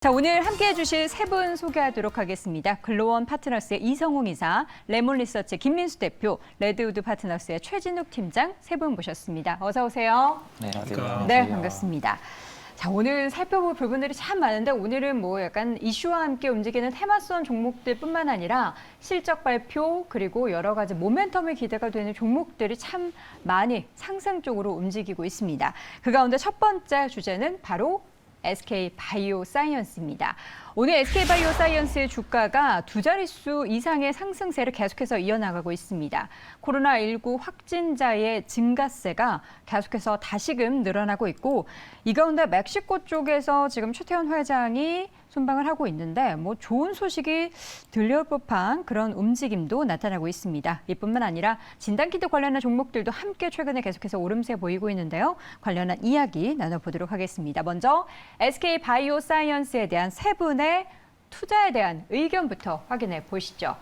자, 오늘 함께해 주실 세 분 소개하도록 하겠습니다. 글로원 파트너스의 이성웅 이사, 레몬리서치 김민수 대표, 레드우드 파트너스의 최진욱 팀장 세 분 모셨습니다. 어서 오세요. 네, 안녕하세요. 네, 반갑습니다. 자, 오늘 살펴볼 부분들이 참 많은데 오늘은 뭐 약간 이슈와 함께 움직이는 테마성 종목들뿐만 아니라 실적 발표 그리고 여러 가지 모멘텀이 기대가 되는 종목들이 참 많이 상승 쪽으로 움직이고 있습니다. 그 가운데 첫 번째 주제는 바로 SK바이오사이언스입니다. 오늘 SK바이오사이언스의 주가가 두 자릿수 이상의 상승세를 계속해서 이어나가고 있습니다. 코로나19 확진자의 증가세가 계속해서 다시금 늘어나고 있고 이 가운데 멕시코 쪽에서 지금 최태원 회장이 순방을 하고 있는데 뭐 좋은 소식이 들려올 법한 그런 움직임도 나타나고 있습니다. 이뿐만 아니라 진단키트 관련한 종목들도 함께 최근에 계속해서 오름세 보이고 있는데요. 관련한 이야기 나눠보도록 하겠습니다. 먼저 SK바이오사이언스에 대한 세 분의 투자에 대한 의견부터 확인해 보시죠.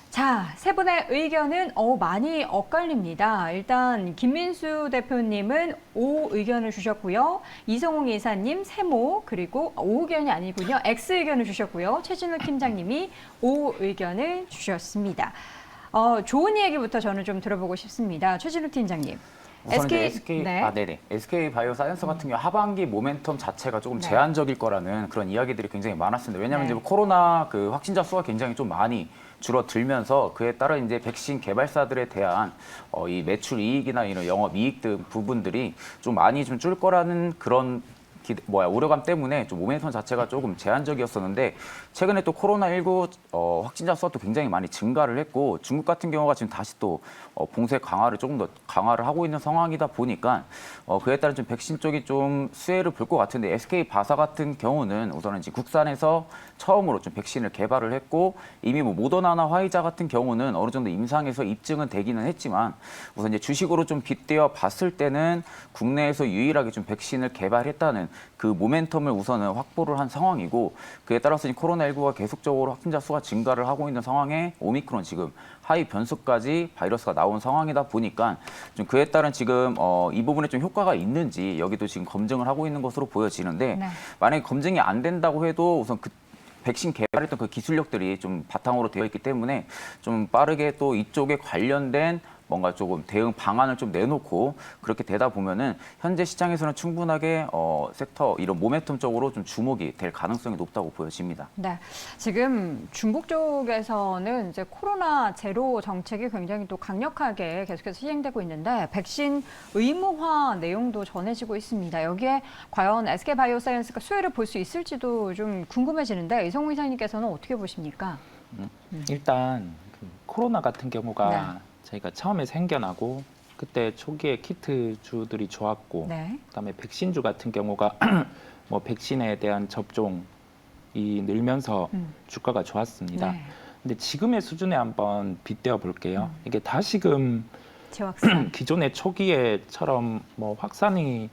자, 세 분의 의견은 많이 엇갈립니다. 일단 김민수 대표님은 O 의견을 주셨고요. 이성웅 이사님 세모, 그리고 O 의견이 아니군요. X 의견을 주셨고요. 최진욱 팀장님이 O 의견을 주셨습니다. 좋은 얘기부터 저는 좀 들어보고 싶습니다. 최진욱 팀장님. 우선 SK 바이오사이언스 같은 경우 하반기 모멘텀 자체가 조금 제한적일 거라는 그런 이야기들이 굉장히 많았습니다. 왜냐하면 이제 코로나 그 확진자 수가 굉장히 좀 많이 줄어들면서 그에 따라 이제 백신 개발사들에 대한 이 매출 이익이나 이런 영업 이익 등 부분들이 좀 많이 좀 줄 거라는 그런 우려감 때문에 좀 모멘텀 자체가 조금 제한적이었었는데 최근에 또 코로나19 확진자 수가 또 굉장히 많이 증가를 했고 중국 같은 경우가 지금 다시 또 봉쇄 강화를 조금 더 강화를 하고 있는 상황이다 보니까 그에 따른 좀 백신 쪽이 좀 수혜를 볼 것 같은데 SK 바사 같은 경우는 우선은 이제 국산에서 처음으로 좀 백신을 개발을 했고 이미 뭐 모더나나 화이자 같은 경우는 어느 정도 임상에서 입증은 되기는 했지만 우선 이제 주식으로 좀 빗대어 봤을 때는 국내에서 유일하게 좀 백신을 개발했다는 그 모멘텀을 우선은 확보를 한 상황이고 그에 따라서 코로나19가 계속적으로 확진자 수가 증가를 하고 있는 상황에 오미크론 지금 하이 변수까지 바이러스가 나온 상황이다 보니까 좀 그에 따른 지금 이 부분에 좀 효과가 있는지 여기도 지금 검증을 하고 있는 것으로 보여지는데 만약에 검증이 안 된다고 해도 우선 그 백신 개발했던 그 기술력들이 좀 바탕으로 되어 있기 때문에 좀 빠르게 또 이쪽에 관련된 뭔가 조금 대응 방안을 좀 내놓고 그렇게 되다 보면은 현재 시장에서는 충분하게 섹터 이런 모멘텀 쪽으로 좀 주목이 될 가능성이 높다고 보여집니다. 네, 지금 중국 쪽에서는 이제 코로나 제로 정책이 굉장히 또 강력하게 계속해서 시행되고 있는데 백신 의무화 내용도 전해지고 있습니다. 여기에 과연 SK바이오사이언스가 수혜를 볼 수 있을지도 좀 궁금해지는데 이성웅 이사님께서는 어떻게 보십니까? 일단 그 코로나 같은 경우가 저희가 처음에 생겨나고 그때 초기에 키트주들이 좋았고 그다음에 백신주 같은 경우가 뭐 백신에 대한 접종이 늘면서 주가가 좋았습니다. 근데 지금의 수준에 한번 빗대어 볼게요. 이게 다시금 기존의 초기에처럼 뭐 확산이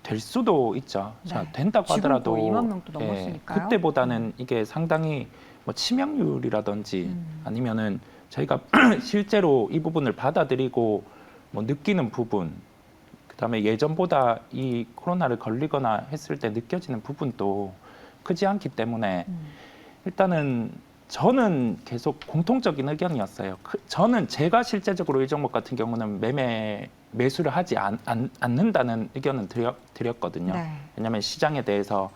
될 수도 있죠. 자, 된다고 하더라도 2만 명도 넘었으니까요. 그때보다는 이게 상당히 뭐 치명률이라든지 아니면은 저희가 실제로 이 부분을 받아들이고 뭐 느끼는 부분, 그다음에 예전보다 이 코로나를 걸리거나 했을 때 느껴지는 부분도 크지 않기 때문에 일단은 저는 계속 공통적인 의견이었어요. 저는 제가 실제적으로 이 종목 같은 경우는 매수를 하지 않는다는 의견은 드렸거든요. 왜냐하면 시장에 대해서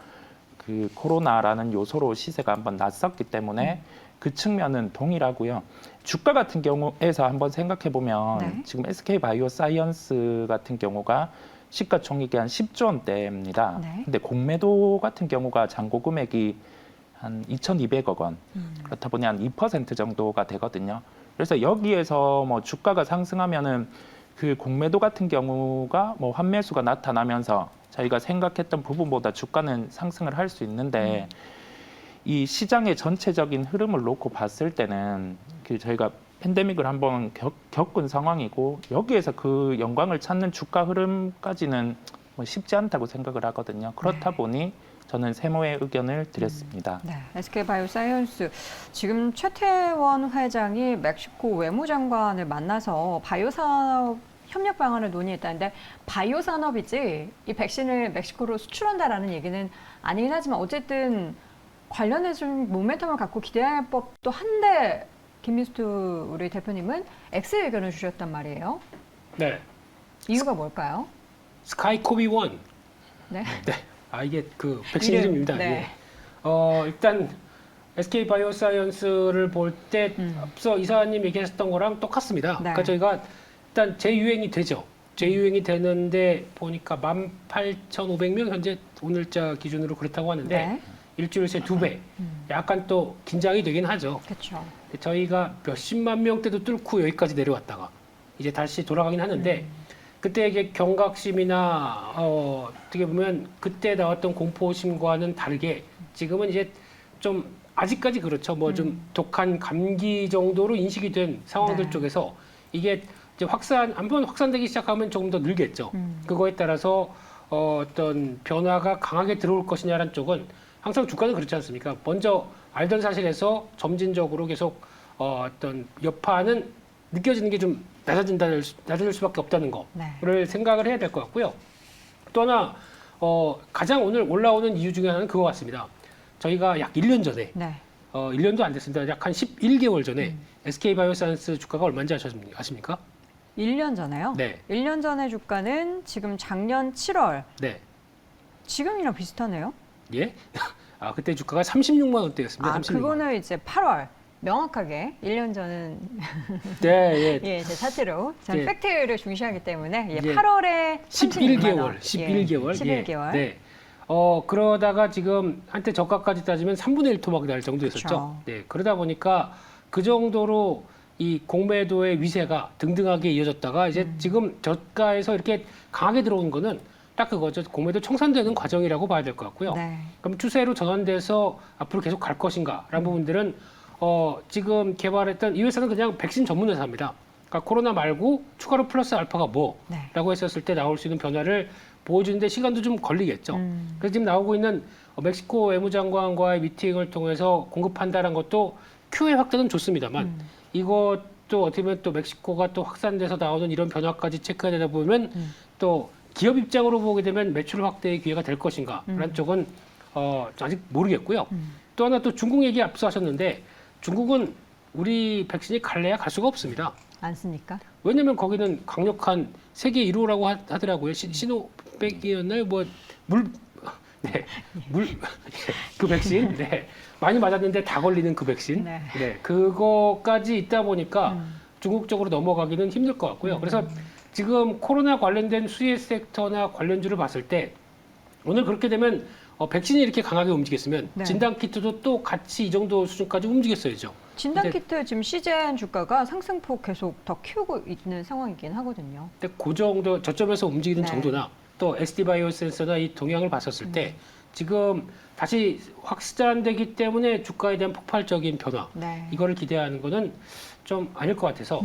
그 코로나라는 요소로 시세가 한번 났었기 때문에 그 측면은 동일하고요. 주가 같은 경우에서 한번 생각해 보면 지금 SK바이오사이언스 같은 경우가 시가총액이 한 10조 원대입니다. 근데 공매도 같은 경우가 잔고 금액이 한 2,200억 원. 그렇다 보니 한 2% 정도가 되거든요. 그래서 여기에서 뭐 주가가 상승하면은 그 공매도 같은 경우가 뭐 환매수가 나타나면서 저희가 생각했던 부분보다 주가는 상승을 할 수 있는데 이 시장의 전체적인 흐름을 놓고 봤을 때는 그 저희가 팬데믹을 한번 겪은 상황이고 여기에서 그 영광을 찾는 주가 흐름까지는 뭐 쉽지 않다고 생각을 하거든요. 그렇다 보니 저는 세모의 의견을 드렸습니다. SK바이오사이언스 지금 최태원 회장이 멕시코 외무장관을 만나서 바이오산업 협력 방안을 논의했다는데 바이오 산업이지 이 백신을 멕시코로 수출한다라는 얘기는 아니긴 하지만 어쨌든 관련해서 좀 모멘텀을 갖고 기대할 법도 한데 김민수 우리 대표님은 X 의견을 주셨단 말이에요. 네. 이유가 뭘까요? 스카이코비 1. 네. 네. 이게 그 백신 이름입니다. 네. 예. 일단 SK 바이오사이언스를 볼 때 앞서 이사님 얘기하셨던 거랑 똑같습니다. 네. 그러니까 저희가 일단 재유행이 되죠. 재유행이 되는데 보니까 18,500명 현재 오늘자 기준으로 그렇다고 하는데 네. 일주일 새 2배. 약간 또 긴장이 되긴 하죠. 그렇죠. 저희가 몇십만 명대도 뚫고 여기까지 내려왔다가 이제 다시 돌아가긴 하는데 그때 이게 경각심이나 어떻게 보면 그때 나왔던 공포심과는 다르게 지금은 이제 좀 아직까지 그렇죠. 뭐 좀 독한 감기 정도로 인식이 된 상황들 네. 쪽에서 이게 이제 한번 확산되기 시작하면 조금 더 늘겠죠. 그거에 따라서 어떤 변화가 강하게 들어올 것이냐라는 쪽은 항상 주가는 그렇지 않습니까? 먼저 알던 사실에서 점진적으로 계속 어떤 여파는 느껴지는 게 좀 낮아질 수밖에 없다는 거를 생각을 해야 될 것 같고요. 또 하나 가장 오늘 올라오는 이유 중에 하나는 그거 같습니다. 저희가 약 1년 전에 1년도 안 됐습니다. 약 한 11개월 전에 SK바이오사이언스 주가가 얼마인지 아십니까? 1년 전에요? 네. 1년 전의 주가는 지금 작년 7월. 네. 지금이랑 비슷하네요. 예? 그때 주가가 36만 원대였습니다. 36만 원. 그거는 이제 8월. 명확하게 1년 전은 네, 예. 예, 제 사실로 저는 예. 팩트를 중시하기 때문에 예. 8월에 11개월. 11개월. 예. 11개월. 네. 그러다가 지금 한때 저가까지 따지면 3분의 1 토막이 날 정도였었죠. 그쵸. 네. 그러다 보니까 그 정도로 이 공매도의 위세가 등등하게 이어졌다가 이제 지금 저가에서 이렇게 강하게 들어온 거는 딱 그거죠. 공매도 청산되는 과정이라고 봐야 될 것 같고요. 네. 그럼 추세로 전환돼서 앞으로 계속 갈 것인가라는 부분들은 지금 개발했던 이 회사는 그냥 백신 전문 회사입니다. 그러니까 코로나 말고 추가로 플러스 알파가 뭐라고 했었을 때 나올 수 있는 변화를 보여주는데 시간도 좀 걸리겠죠. 그래서 지금 나오고 있는 멕시코 외무장관과의 미팅을 통해서 공급한다는 것도 QA 확대는 좋습니다만 이것도 어떻게 보면 또 멕시코가 또 확산돼서 나오는 이런 변화까지 체크해야 되다 보면 또 기업 입장으로 보게 되면 매출 확대의 기회가 될 것인가라는 쪽은 아직 모르겠고요. 또 하나 또 중국 얘기 앞서 하셨는데 중국은 우리 백신이 갈래야 갈 수가 없습니다. 않습니까? 왜냐하면 거기는 강력한 세계 1호라고 하더라고요. 시노백이었나요? 그 백신. 네. 많이 맞았는데 다 걸리는 그 백신. 네. 네. 그거까지 있다 보니까 중국 쪽으로 넘어가기는 힘들 것 같고요. 그래서 지금 코로나 관련된 수혜 섹터나 관련주를 봤을 때 오늘 그렇게 되면 백신이 이렇게 강하게 움직였으면 네. 진단키트도 또 같이 이 정도 수준까지 움직였어야죠. 진단키트 지금 시젠 주가가 상승폭 계속 더 키우고 있는 상황이긴 하거든요. 근데 그 정도 저점에서 움직이는 네. 정도나 또 SD바이오센서나 이 동향을 봤었을 때 지금 다시 확산되기 때문에 주가에 대한 폭발적인 변화 네. 이거를 기대하는 거는 좀 아닐 것 같아서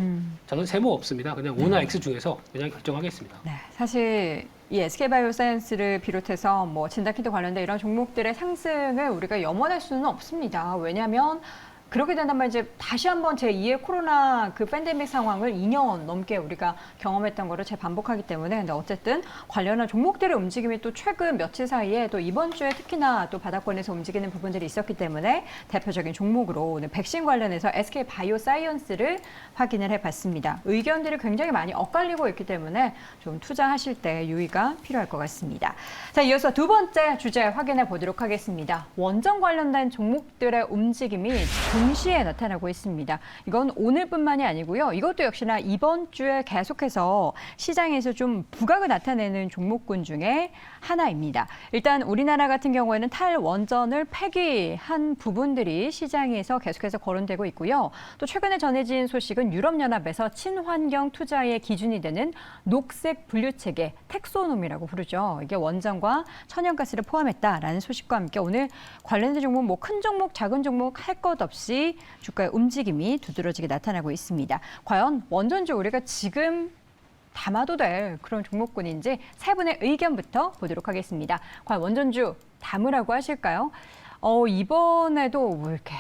저는 세모 없습니다. 그냥 O나 X 중에서 그냥 결정하겠습니다. 네, 사실 이 SK바이오사이언스를 비롯해서 뭐 진단키트 관련된 이런 종목들의 상승을 우리가 염원할 수는 없습니다. 왜냐하면 그렇게 된다면 이제 다시 한번 제2의 코로나 그 팬데믹 상황을 2년 넘게 우리가 경험했던 거를 재반복하기 때문에 근데 어쨌든 관련한 종목들의 움직임이 또 최근 며칠 사이에 또 이번 주에 특히나 또 바닥권에서 움직이는 부분들이 있었기 때문에 대표적인 종목으로 오늘 백신 관련해서 SK바이오사이언스를 확인을 해봤습니다. 의견들이 굉장히 많이 엇갈리고 있기 때문에 좀 투자하실 때 유의가 필요할 것 같습니다. 자, 이어서 두 번째 주제 확인해 보도록 하겠습니다. 원전 관련된 종목들의 움직임이 동시에 나타나고 있습니다. 이건 오늘뿐만이 아니고요. 이것도 역시나 이번 주에 계속해서 시장에서 좀 부각을 나타내는 종목군 중에 하나입니다. 일단 우리나라 같은 경우에는 탈원전을 폐기한 부분들이 시장에서 계속해서 거론되고 있고요. 또 최근에 전해진 소식은 유럽연합에서 친환경 투자의 기준이 되는 녹색 분류체계, 텍소노미라고 부르죠. 이게 원전과 천연가스를 포함했다라는 소식과 함께 오늘 관련된 종목, 뭐 큰 종목, 작은 종목 할 것 없이 주가의 움직임이 두드러지게 나타나고 있습니다. 과연 원전주 우리가 지금 담아도 될 그런 종목군인지 세 분의 의견부터 보도록 하겠습니다. 과연 원전주 담으라고 하실까요? 이번에도 왜 이렇게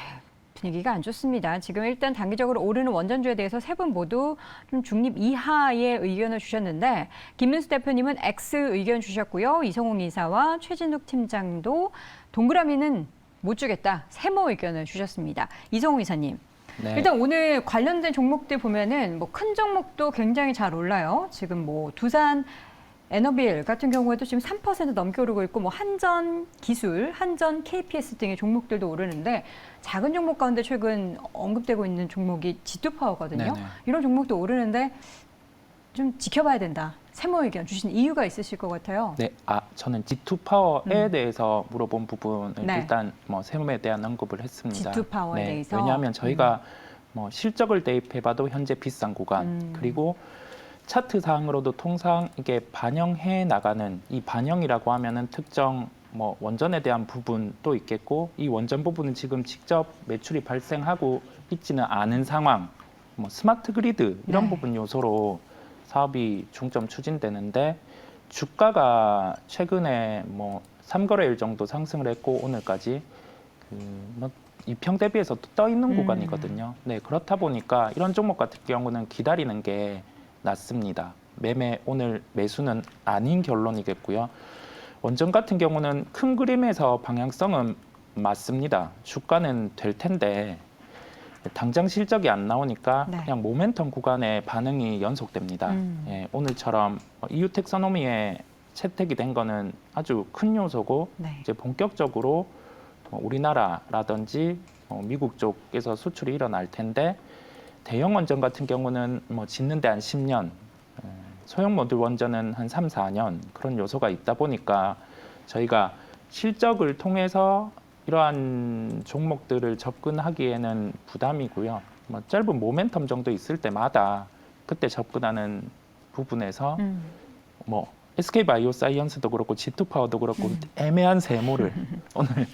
분위기가 안 좋습니다. 지금 일단 단기적으로 오르는 원전주에 대해서 세 분 모두 좀 중립 이하의 의견을 주셨는데 김민수 대표님은 X 의견 주셨고요. 이성홍 이사와 최진욱 팀장도 동그라미는 못 주겠다. 세모 의견을 주셨습니다. 이성우 이사님. 네. 일단 오늘 관련된 종목들 보면은 뭐 큰 종목도 굉장히 잘 올라요. 지금 뭐 두산 에너빌 같은 경우에도 지금 3% 넘게 오르고 있고 뭐 한전 기술, 한전 KPS 등의 종목들도 오르는데 작은 종목 가운데 최근 언급되고 있는 종목이 G2파워거든요. 네네. 이런 종목도 오르는데 좀 지켜봐야 된다. 세모 의견 주신 이유가 있으실 것 같아요. 네, 저는 G2파워에 대해서 물어본 부분을 네. 일단 뭐 세무에 대한 언급을 했습니다. G2파워에 대해서? 왜냐하면 저희가 뭐 실적을 대입해봐도 현재 비싼 구간 그리고 차트상으로도 통상 이게 반영해 나가는 이 반영이라고 하면은 특정 뭐 원전에 대한 부분도 있겠고 이 원전 부분은 지금 직접 매출이 발생하고 있지는 않은 상황, 뭐 스마트 그리드 이런 네. 부분 요소로 사업이 중점 추진되는데 주가가 최근에 뭐 3거래일 정도 상승을 했고 오늘까지 뭐 이평 대비해서 또 떠 있는 구간이거든요. 네, 그렇다 보니까 이런 종목 같은 경우는 기다리는 게 낫습니다. 매매 오늘 매수는 아닌 결론이겠고요. 원전 같은 경우는 큰 그림에서 방향성은 맞습니다. 주가는 될 텐데 당장 실적이 안 나오니까 네. 그냥 모멘텀 구간의 반응이 연속됩니다. 예, 오늘처럼 EU 텍소노미에 채택이 된 거는 아주 큰 요소고 네. 이제 본격적으로 우리나라라든지 미국 쪽에서 수출이 일어날 텐데 대형 원전 같은 경우는 뭐 짓는데 한 10년, 소형 모듈 원전은 한 3, 4년 그런 요소가 있다 보니까 저희가 실적을 통해서 이러한 종목들을 접근하기에는 부담이고요. 뭐 짧은 모멘텀 정도 있을 때마다 그때 접근하는 부분에서 뭐 SK바이오사이언스도 그렇고 G2파워도 그렇고 애매한 세모를 오늘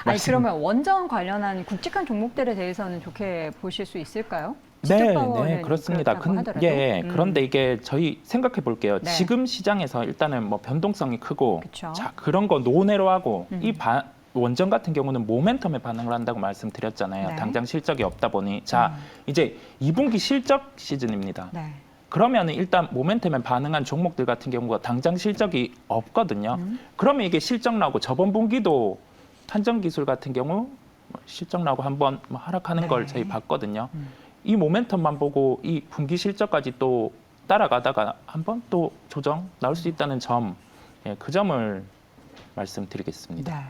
아니 그러면 원전 관련한 굵직한 종목들에 대해서는 좋게 보실 수 있을까요? 네, G2파워는 그렇습니다. 그렇다고 하더라도. 그런데 이게 저희 생각해 볼게요. 네. 지금 시장에서 일단은 뭐 변동성이 크고, 그쵸. 자 그런 거 논외로 하고 원전 같은 경우는 모멘텀에 반응을 한다고 말씀드렸잖아요. 네. 당장 실적이 없다 보니 자 이제 2분기 실적 시즌입니다. 네. 그러면 일단 모멘텀에 반응한 종목들 같은 경우가 당장 실적이 없거든요. 그러면 이게 실적 나오고 저번 분기도 한전기술 같은 경우 실적 나오고 한번 하락하는 네. 걸 저희 봤거든요. 이 모멘텀만 보고 이 분기 실적까지 또 따라가다가 한번 또 조정 나올 수 있다는 점, 그 점을 말씀드리겠습니다. 네.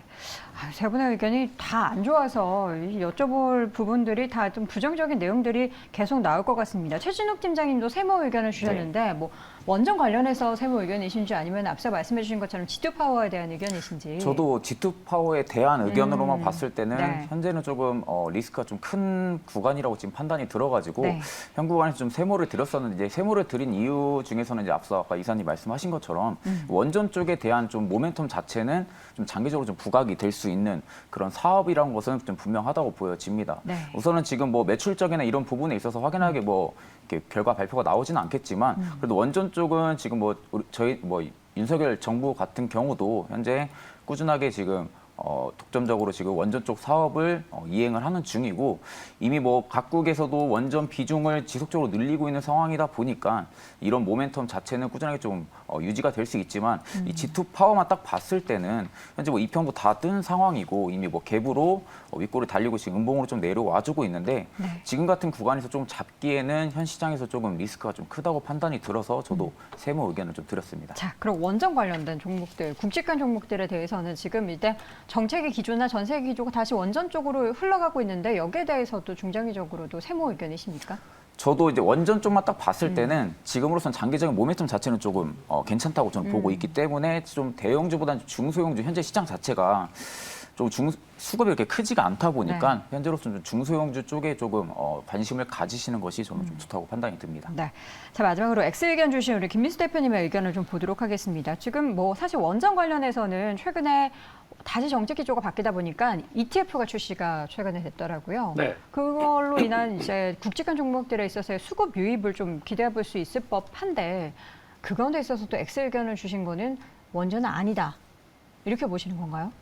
세 분의 의견이 다 안 좋아서 여쭤볼 부분들이 다 좀 부정적인 내용들이 계속 나올 것 같습니다. 최진욱 팀장님도 세모 의견을 주셨는데 뭐 원전 관련해서 세모 의견이신지 아니면 앞서 말씀해 주신 것처럼 G2파워에 대한 의견이신지. 저도 G2파워에 대한 의견으로만 봤을 때는 네. 현재는 조금 리스크가 좀 큰 구간이라고 지금 판단이 들어가지고 네. 현 구간에서 좀 세모를 드렸었는데 이제 세모를 드린 이유 중에서는 이제 앞서 아까 이사님 말씀하신 것처럼 원전 쪽에 대한 좀 모멘텀 자체는 좀 장기적으로 좀 부각이 될 수 있는 그런 사업이라는 것은 좀 분명하다고 보여집니다. 네. 우선은 지금 뭐 매출적이나 이런 부분에 있어서 확연하게 뭐 이렇게 결과 발표가 나오지는 않겠지만 그래도 원전 쪽은 지금 뭐 저희 뭐 윤석열 정부 같은 경우도 현재 꾸준하게 지금 독점적으로 지금 원전 쪽 사업을 이행을 하는 중이고 이미 뭐 각국에서도 원전 비중을 지속적으로 늘리고 있는 상황이다 보니까 이런 모멘텀 자체는 꾸준하게 좀 유지가 될 수 있지만 이 G2파워만 딱 봤을 때는 현재 뭐 이평도 다 뜬 상황이고 이미 뭐 갭으로 윗골을 달리고 지금 음봉으로 좀 내려와주고 있는데 네. 지금 같은 구간에서 좀 잡기에는 현 시장에서 조금 리스크가 좀 크다고 판단이 들어서 저도 세모 의견을 좀 드렸습니다. 자, 그럼 원전 관련된 종목들, 굵직한 종목들에 대해서는 지금 일단 정책의 기조나 전세의 기조가 다시 원전 쪽으로 흘러가고 있는데 여기에 대해서도 중장기적으로도 세모 의견이십니까? 저도 이제 원전 쪽만 딱 봤을 때는 지금으로선 장기적인 모멘텀 자체는 조금 괜찮다고 저는 보고 있기 때문에 좀 대형주보다는 중소형주 현재 시장 자체가 좀 수급이 이렇게 크지가 않다 보니까 현재로서는 좀 중소형주 쪽에 조금 관심을 가지시는 것이 저는 좀 좋다고 판단이 듭니다. 네. 자, 마지막으로 X 의견 주신 우리 김민수 대표님의 의견을 좀 보도록 하겠습니다. 지금 뭐 사실 원전 관련해서는 최근에 다시 정책 기조가 바뀌다 보니까 ETF가 출시가 최근에 됐더라고요. 네. 그걸로 인한 이제 굵직한 종목들에 있어서의 수급 유입을 좀 기대해 볼 수 있을 법한데 그 가운데 있어서 또 X 의견을 주신 거는 원전은 아니다. 이렇게 보시는 건가요?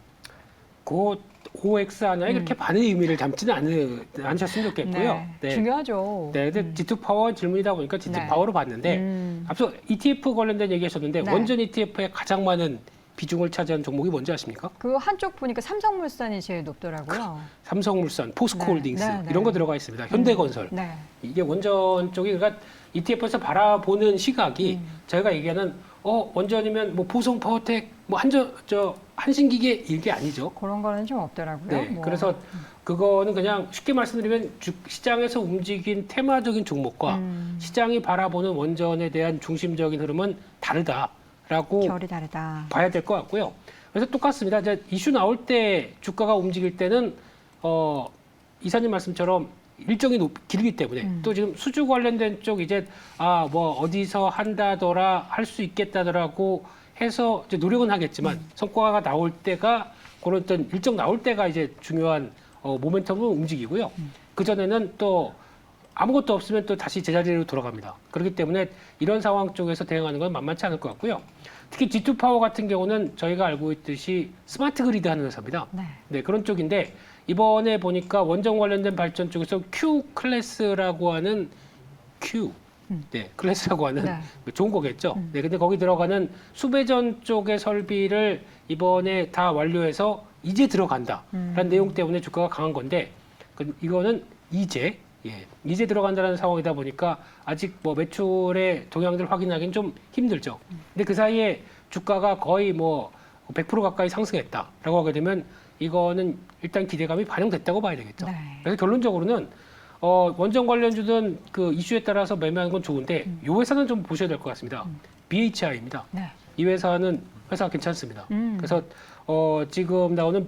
그 OX 하나에 그렇게 많은 의미를 담지는 않으셨으면 좋겠고요. 네. 중요하죠. 네, 근데 G2파워 질문이다 보니까 G2파워로 봤는데 앞서 ETF 관련된 얘기하셨는데 네. 원전 ETF에 가장 많은 비중을 차지하는 종목이 뭔지 아십니까? 그 한쪽 보니까 삼성물산이 제일 높더라고요. 삼성물산, 포스코홀딩스 네, 네. 이런 거 들어가 있습니다. 현대건설. 네. 이게 원전 쪽이 그러니까 ETF에서 바라보는 시각이 저희가 얘기하는 원전이면 뭐 보성 파워텍 뭐 한신기계 이게 아니죠. 그런 거는 좀 없더라고요. 네. 뭐. 그래서 그거는 그냥 쉽게 말씀드리면 시장에서 움직인 테마적인 종목과 시장이 바라보는 원전에 대한 중심적인 흐름은 다르다라고 결이 다르다. 봐야 될 것 같고요. 그래서 똑같습니다. 이제 이슈 나올 때 주가가 움직일 때는 이사님 말씀처럼 일정이 길기 때문에 또 지금 수주 관련된 쪽 이제 뭐 어디서 한다더라 할 수 있겠다더라고 해서 이제 노력은 하겠지만 성과가 나올 때가 그런 어떤 일정 나올 때가 이제 중요한 모멘텀을 움직이고요. 그 전에는 또 아무것도 없으면 또 다시 제자리로 돌아갑니다. 그렇기 때문에 이런 상황 쪽에서 대응하는 건 만만치 않을 것 같고요. 특히 G2 파워 같은 경우는 저희가 알고 있듯이 스마트 그리드 하는 회사입니다. 네, 그런 쪽인데 이번에 보니까 원전 관련된 발전 쪽에서 Q 클래스라고 하는 클래스라고 하는 좋은 거겠죠. 네, 근데 거기 들어가는 수배전 쪽의 설비를 이번에 다 완료해서 이제 들어간다라는 내용 때문에 주가가 강한 건데 이거는 이제 들어간다는 상황이다 보니까 아직 뭐 매출의 동향들 확인하기는 좀 힘들죠. 근데 그 사이에 주가가 거의 뭐 100% 가까이 상승했다라고 하게 되면 이거는 일단 기대감이 반영됐다고 봐야 되겠죠. 그래서 결론적으로는 원전 관련주는 그 이슈에 따라서 매매하는 건 좋은데 이 회사는 좀 보셔야 될 것 같습니다. BHI입니다. 이 회사는 회사가 괜찮습니다. 그래서 지금 나오는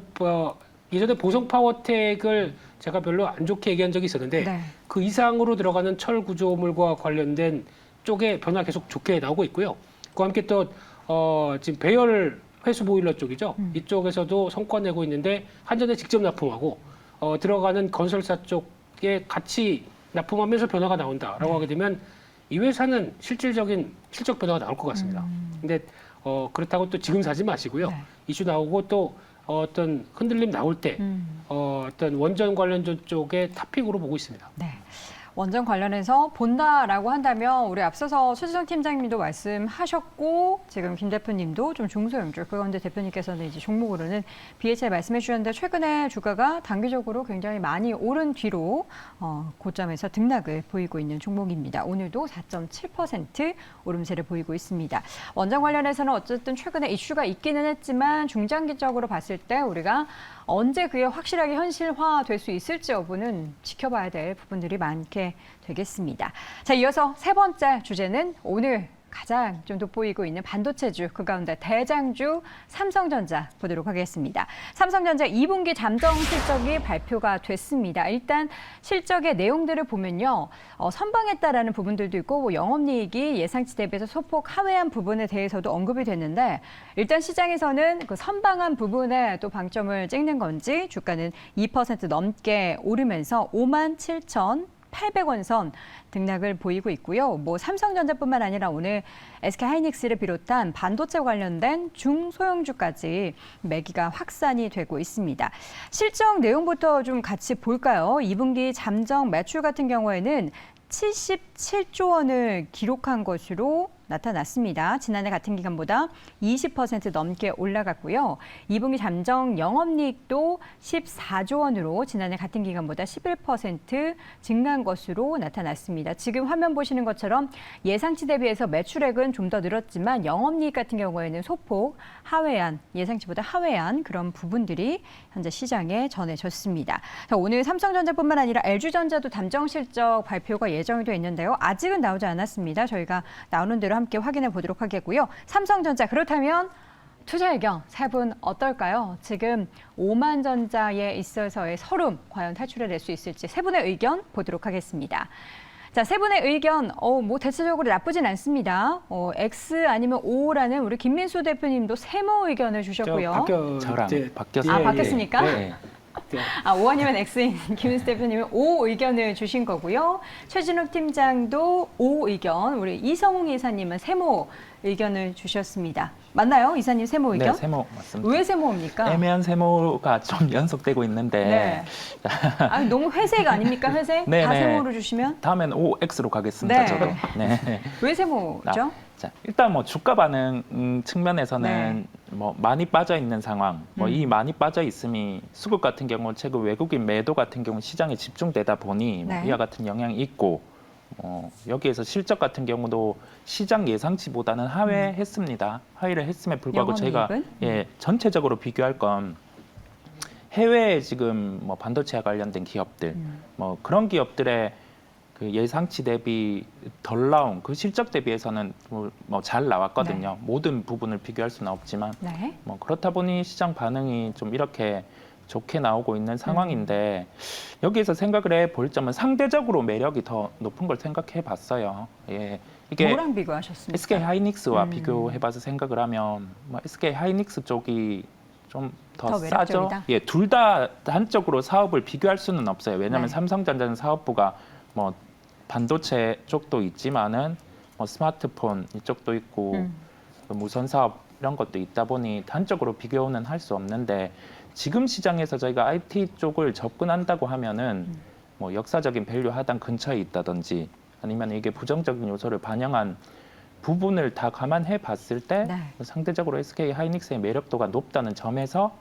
예전에 보성 파워텍을 제가 별로 안 좋게 얘기한 적이 있었는데 그 이상으로 들어가는 철 구조물과 관련된 쪽에 변화 계속 좋게 나오고 있고요. 그와 함께 또 지금 배열 회수 보일러 쪽이죠. 이쪽에서도 성과 내고 있는데 한전에 직접 납품하고 들어가는 건설사 쪽에 같이 납품하면서 변화가 나온다라고 하게 되면 이 회사는 실질적인 실적 변화가 나올 것 같습니다. 근데 그렇다고 또 지금 사지 마시고요. 이슈 나오고 또 어떤 흔들림 나올 때 어떤 원전 관련전 쪽에 탑픽으로 보고 있습니다. 원전 관련해서 본다라고 한다면 우리 앞서서 최지성 팀장님도 말씀하셨고 지금 김 대표님도 좀 중소형주 그런데 대표님께서는 이제 종목으로는 BHI 말씀해 주셨는데 최근에 주가가 단기적으로 굉장히 많이 오른 뒤로 고점에서 등락을 보이고 있는 종목입니다. 오늘도 4.7% 오름세를 보이고 있습니다. 원전 관련해서는 어쨌든 최근에 이슈가 있기는 했지만 중장기적으로 봤을 때 우리가 언제 그게 확실하게 현실화될 수 있을지 여부는 지켜봐야 될 부분들이 많게 되겠습니다. 자, 이어서 세 번째 주제는 오늘 가장 좀 돋보이고 있는 반도체주, 그 가운데 대장주 삼성전자 보도록 하겠습니다. 삼성전자 2분기 잠정 실적이 발표가 됐습니다. 일단 실적의 내용들을 보면요. 선방했다라는 부분들도 있고 뭐 영업이익이 예상치 대비해서 소폭 하회한 부분에 대해서도 언급이 됐는데 일단 시장에서는 그 선방한 부분에 또 방점을 찍는 건지 주가는 2% 넘게 오르면서 57,800원 선 등락을 보이고 있고요. 뭐 삼성전자뿐만 아니라 오늘 SK하이닉스를 비롯한 반도체 관련된 중소형주까지 매기가 확산이 되고 있습니다. 실적 내용부터 좀 같이 볼까요? 2분기 잠정 매출 같은 경우에는 77조 원을 기록한 것으로 나타났습니다. 지난해 같은 기간보다 20% 넘게 올라갔고요. 2분기 잠정 영업이익도 14조 원으로 지난해 같은 기간보다 11% 증가한 것으로 나타났습니다. 지금 화면 보시는 것처럼 예상치 대비해서 매출액은 좀 더 늘었지만 영업이익 같은 경우에는 소폭 하회한, 예상치보다 하회한 그런 부분들이 현재 시장에 전해졌습니다. 자, 오늘 삼성전자뿐만 아니라 LG전자도 잠정 실적 발표가 예정이 돼 있는데요. 아직은 나오지 않았습니다. 저희가 나오는 대로 함께 확인해 보도록 하겠고요. 삼성전자 그렇다면 투자 의견 세 분 어떨까요? 지금 오만전자에 있어서의 서름 과연 탈출해낼 수 있을지 세 분의 의견 보도록 하겠습니다. 자, 세 분의 의견 뭐 대체적으로 나쁘진 않습니다. X 아니면 O라는 우리 김민수 대표님도 세모 의견을 주셨고요. 저랑 바뀌었어요. 아, 바뀌었습니까? 네. O 아니면 X인 김민수 대표님은 O 의견을 주신 거고요. 최진욱 팀장도 O 의견, 우리 이성웅 이사님은 세모 의견을 주셨습니다. 맞나요? 이사님 세모 의견? 네, 세모 맞습니다. 왜 세모입니까? 애매한 세모가 좀 연속되고 있는데 너무 회색 아닙니까? 회색? 네, 다 세모로 주시면? 다음엔 OX로 가겠습니다. 저도. 왜 세모죠? 자, 일단 뭐 주가 반응 측면에서는 뭐 많이 빠져 있는 상황, 뭐 이 많이 빠져 있음이 수급 같은 경우 최근 외국인 매도 같은 경우 시장에 집중되다 보니 뭐 네. 이와 같은 영향이 있고 여기에서 실적 같은 경우도 시장 예상치보다는 하회했습니다. 하회를 했음에 불구하고 저희가 영업이익은? 전체적으로 비교할 건 해외에 지금 뭐 반도체와 관련된 기업들, 뭐 그런 기업들의 그 예상치 대비 덜 나온 그 실적 대비해서는 뭐 잘 나왔거든요. 네. 모든 부분을 비교할 수는 없지만 네. 뭐 그렇다 보니 시장 반응이 좀 이렇게 좋게 나오고 있는 상황인데 여기에서 생각을 해볼 점은 상대적으로 매력이 더 높은 걸 생각해 봤어요. 예. 이게 뭐랑 비교하셨습니까? SK 하이닉스와 비교해봐서 생각을 하면 뭐 SK 하이닉스 쪽이 좀 더 더 싸죠. 매력적이다? 예, 둘 다 한쪽으로 사업을 비교할 수는 없어요. 왜냐하면 네. 삼성전자는 사업부가 뭐 반도체 쪽도 있지만은 뭐 스마트폰 이쪽도 있고 그 무선 사업 이런 것도 있다 보니 단적으로 비교는 할 수 없는데 지금 시장에서 저희가 IT 쪽을 접근한다고 하면은 뭐 역사적인 밸류 하단 근처에 있다든지 아니면 이게 부정적인 요소를 반영한 부분을 다 감안해 봤을 때 네. 상대적으로 SK 하이닉스의 매력도가 높다는 점에서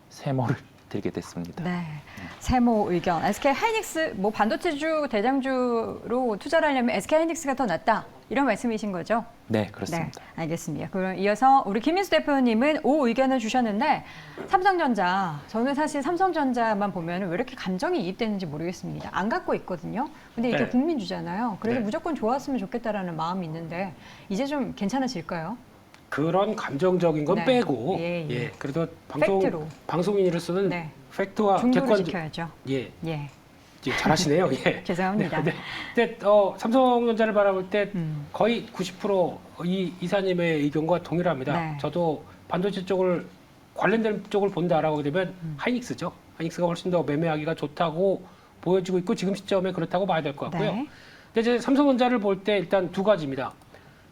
세모를 들게 됐습니다. 네. 세모 의견. SK 하이닉스 뭐 반도체주 대장주로 투자를 하려면 SK 하이닉스가 더 낫다. 이런 말씀이신 거죠? 네, 그렇습니다. 네, 알겠습니다. 그럼 이어서 우리 김민수 대표님은 O 의견을 주셨는데 삼성전자, 저는 사실 삼성전자만 보면 왜 이렇게 감정이 이입되는지 모르겠습니다. 안 갖고 있거든요. 근데 이게 네. 국민주잖아요. 그래서 네. 무조건 좋았으면 좋겠다라는 마음이 있는데 이제 좀 괜찮아질까요? 그런 감정적인 건 네. 빼고 예. 그래도 팩트로. 방송인으로서는 네. 팩트와 중도를 객관 지켜야죠. 예, 예. 이제 잘하시네요. 예. 죄송합니다. 근데 삼성전자를 바라볼 때 음. 거의 90% 이사님의 의견과 동일합니다. 네. 저도 반도체 쪽을 관련된 쪽을 본다라고 하게 되면 하이닉스죠. 하이닉스가 훨씬 더 매매하기가 좋다고 보여지고 있고 지금 시점에 그렇다고 봐야 될 것 같고요. 네. 근데 이제 삼성전자를 볼 때 일단 두 가지입니다.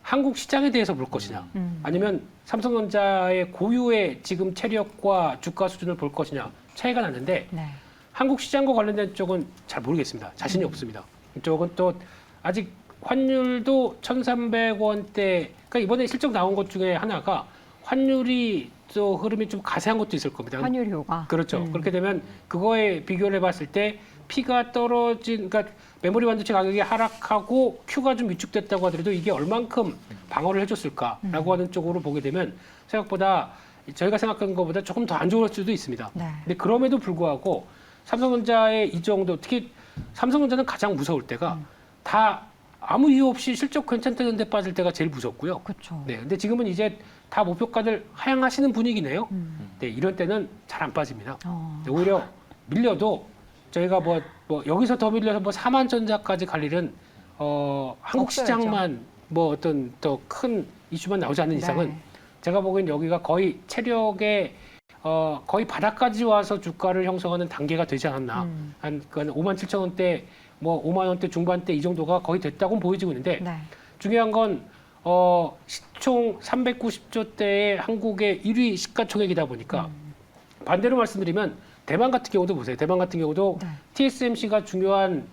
한국 시장에 대해서 볼 것이냐, 아니면 삼성전자의 고유의 지금 체력과 주가 수준을 볼 것이냐 차이가 나는데 네. 한국 시장과 관련된 쪽은 잘 모르겠습니다. 자신이 없습니다. 이쪽은 또 아직 환율도 1,300원대, 그러니까 이번에 실적 나온 것 중에 하나가 환율이 또 흐름이 좀 가세한 것도 있을 겁니다. 환율 효과. 그렇죠. 그렇게 되면 그거에 비교를 해봤을 때 P가 떨어진, 그러니까 메모리 반도체 가격이 하락하고 Q가 좀 위축됐다고 하더라도 이게 얼만큼 방어를 해줬을까라고 하는 쪽으로 보게 되면 생각보다 저희가 생각한 것보다 조금 더 안 좋을 수도 있습니다. 네. 근데 그럼에도 불구하고 삼성전자의 이 정도, 특히 삼성전자는 가장 무서울 때가 다 아무 이유 없이 실적 괜찮다는데 빠질 때가 제일 무섭고요. 그렇죠. 네, 근데 지금은 이제 다 목표가들 하향하시는 분위기네요. 네, 이런 때는 잘 안 빠집니다. 네, 오히려 밀려도 저희가 뭐 여기서 더 밀려서 뭐 4만 전자까지 갈 일은 한국 없어야죠. 시장만 뭐 어떤 더 큰 이슈만 나오지 않는 이상은 네. 제가 보기엔 여기가 거의 체력의 거의 바닥까지 와서 주가를 형성하는 단계가 되지 않았나. 한 5만 7천 원대, 뭐 5만 원대 중반대 이 정도가 거의 됐다고 보여지고 있는데 네. 중요한 건 시총 390조대의 한국의 1위 시가총액이다 보니까 반대로 말씀드리면 대만 같은 경우도 보세요. 대만 같은 경우도 네. TSMC가 중요한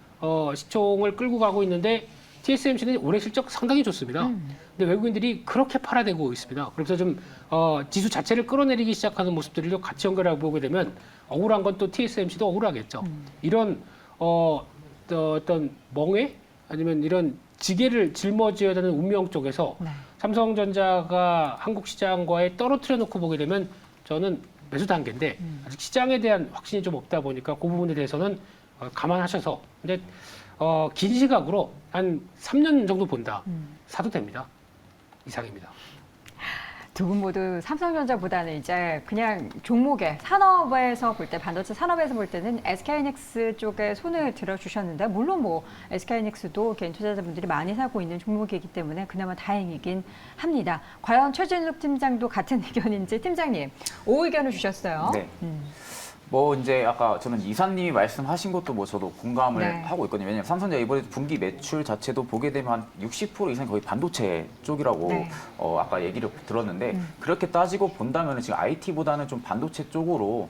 시총을 끌고 가고 있는데 TSMC는 올해 실적 상당히 좋습니다. 근데 외국인들이 그렇게 팔아대고 있습니다. 그래서 좀 지수 자체를 끌어내리기 시작하는 모습들을 같이 연결해 보게 되면 억울한 건 또 TSMC도 억울하겠죠. 이런 어떤 멍해 아니면 이런 지게를 짊어져야 되는 운명 쪽에서 네. 삼성전자가 한국 시장과에 떨어뜨려 놓고 보게 되면 저는 매수 단계인데 아직 시장에 대한 확신이 좀 없다 보니까 그 부분에 대해서는 감안하셔서 근데 긴 시각으로 한 3년 정도 본다 사도 됩니다. 이상입니다. 두 분 모두 삼성전자보다는 이제 그냥 종목에 산업에서 볼 때 반도체 산업에서 볼 때는 SK하이닉스 쪽에 손을 들어주셨는데 물론 뭐 SK하이닉스도 개인 투자자분들이 많이 사고 있는 종목이기 때문에 그나마 다행이긴 합니다. 과연 최진욱 팀장도 같은 의견인지 팀장님 5 의견을 주셨어요. 네. 뭐 이제 아까 저는 이사님이 말씀하신 것도 뭐 저도 공감을 네. 하고 있거든요. 왜냐하면 삼성전자 이번에 분기 매출 자체도 보게 되면 한 60% 이상이 거의 반도체 쪽이라고 네. 아까 얘기를 들었는데 그렇게 따지고 본다면 지금 IT보다는 좀 반도체 쪽으로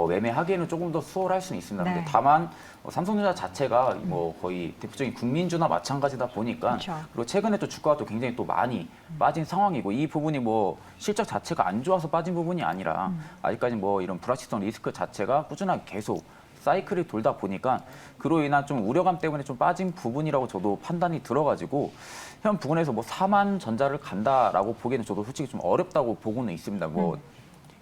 매매하기에는 조금 더 수월할 수는 있습니다. 네. 근데 다만 삼성전자 자체가 뭐 거의 대표적인 국민주나 마찬가지다 보니까 그렇죠. 그리고 최근에 또 주가가 또 굉장히 또 많이 빠진 상황이고 이 부분이 뭐 실적 자체가 안 좋아서 빠진 부분이 아니라 아직까지 뭐 이런 불확실성 리스크 자체가 꾸준하게 계속 사이클이 돌다 보니까 그로 인한 좀 우려감 때문에 좀 빠진 부분이라고 저도 판단이 들어가지고 현 부분에서 뭐 4만 전자를 간다라고 보기에는 저도 솔직히 좀 어렵다고 보고는 있습니다. 뭐